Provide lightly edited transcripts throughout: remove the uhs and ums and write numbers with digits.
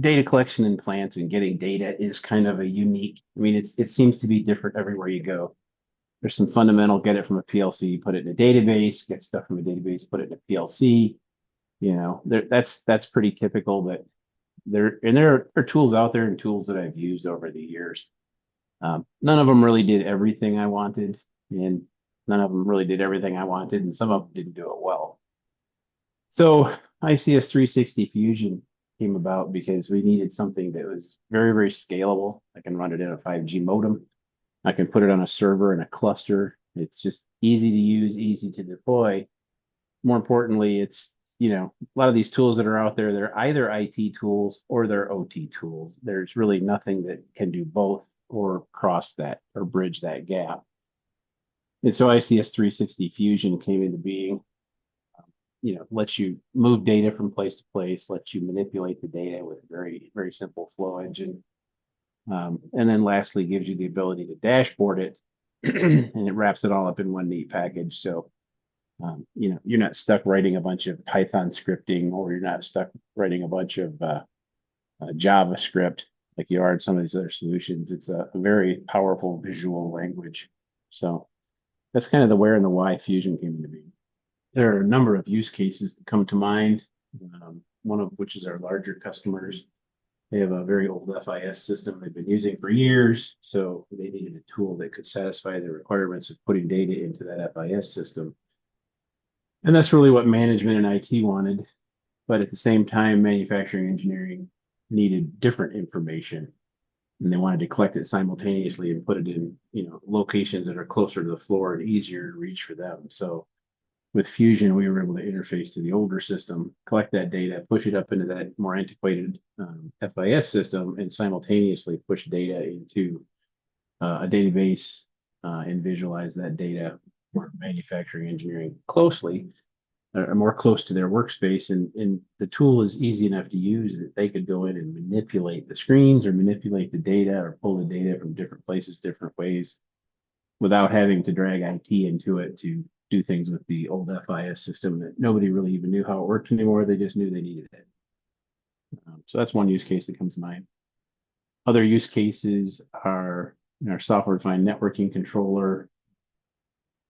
data collection in plants and getting data is kind of a unique. I mean, it seems to be different everywhere you go. There's some fundamental get it from a PLC, put it in a database, get stuff from a database, put it in a PLC. That's pretty typical, but there are tools out there and tools that I've used over the years. None of them really did everything I wanted, and none of them really did everything I wanted, and some of them didn't do it well. So ICS360 Fusion came about because we needed something that was very, very scalable. I can run it in a 5G modem. I can put it on a server in a cluster. It's just easy to use, easy to deploy. More importantly, a lot of these tools that are out there, they're either IT tools or they're OT tools. There's really nothing that can do both or cross that or bridge that gap. And so ICS360 Fusion came into being, lets you move data from place to place, lets you manipulate the data with a very, very simple flow engine. And then lastly, gives you the ability to dashboard it and it wraps it all up in one neat package. So, you're not stuck writing a bunch of Python scripting, or you're not stuck writing a bunch of JavaScript like you are in some of these other solutions. It's a very powerful visual language. So that's kind of the where and the why Fusion came into being. There are a number of use cases that come to mind, one of which is our larger customers. They have a very old FIS system they've been using for years, so they needed a tool that could satisfy the requirements of putting data into that FIS system. And that's really what management and IT wanted. But at the same time, manufacturing engineering needed different information, and they wanted to collect it simultaneously and put it in, locations that are closer to the floor and easier to reach for them. So with Fusion, we were able to interface to the older system, collect that data, push it up into that more antiquated FIS system, and simultaneously push data into a database and visualize that data for manufacturing engineering closely, or more close to their workspace. And the tool is easy enough to use that they could go in and manipulate the screens or manipulate the data or pull the data from different places, different ways, without having to drag IT into it to do things with the old FIS system that nobody really even knew how it worked anymore. They just knew they needed it. So that's one use case that comes to mind. Other use cases are our software-defined networking controller,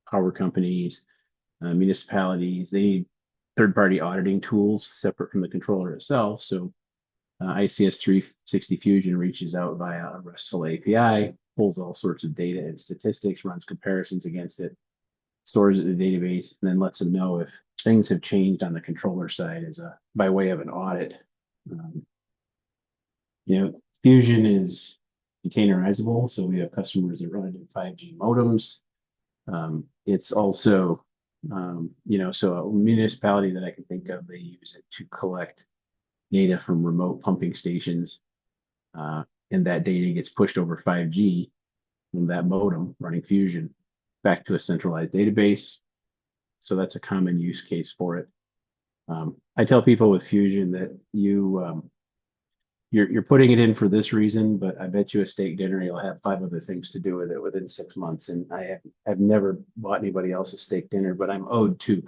power companies, municipalities. They need third-party auditing tools separate from the controller itself. So ICS360 Fusion reaches out via a RESTful API, pulls all sorts of data and statistics, runs comparisons against it, stores it in the database, and then lets them know if things have changed on the controller side by way of an audit. Fusion is containerizable, so we have customers that run it in 5G modems. It's also, so a municipality that I can think of, they use it to collect data from remote pumping stations, and that data gets pushed over 5G from that modem running Fusion back to a centralized database. So that's a common use case for it. I tell people with Fusion that you're putting it in for this reason, but I bet you a steak dinner you'll have 5 other things to do with it within 6 months. And I've never bought anybody else a steak dinner, but I'm owed 2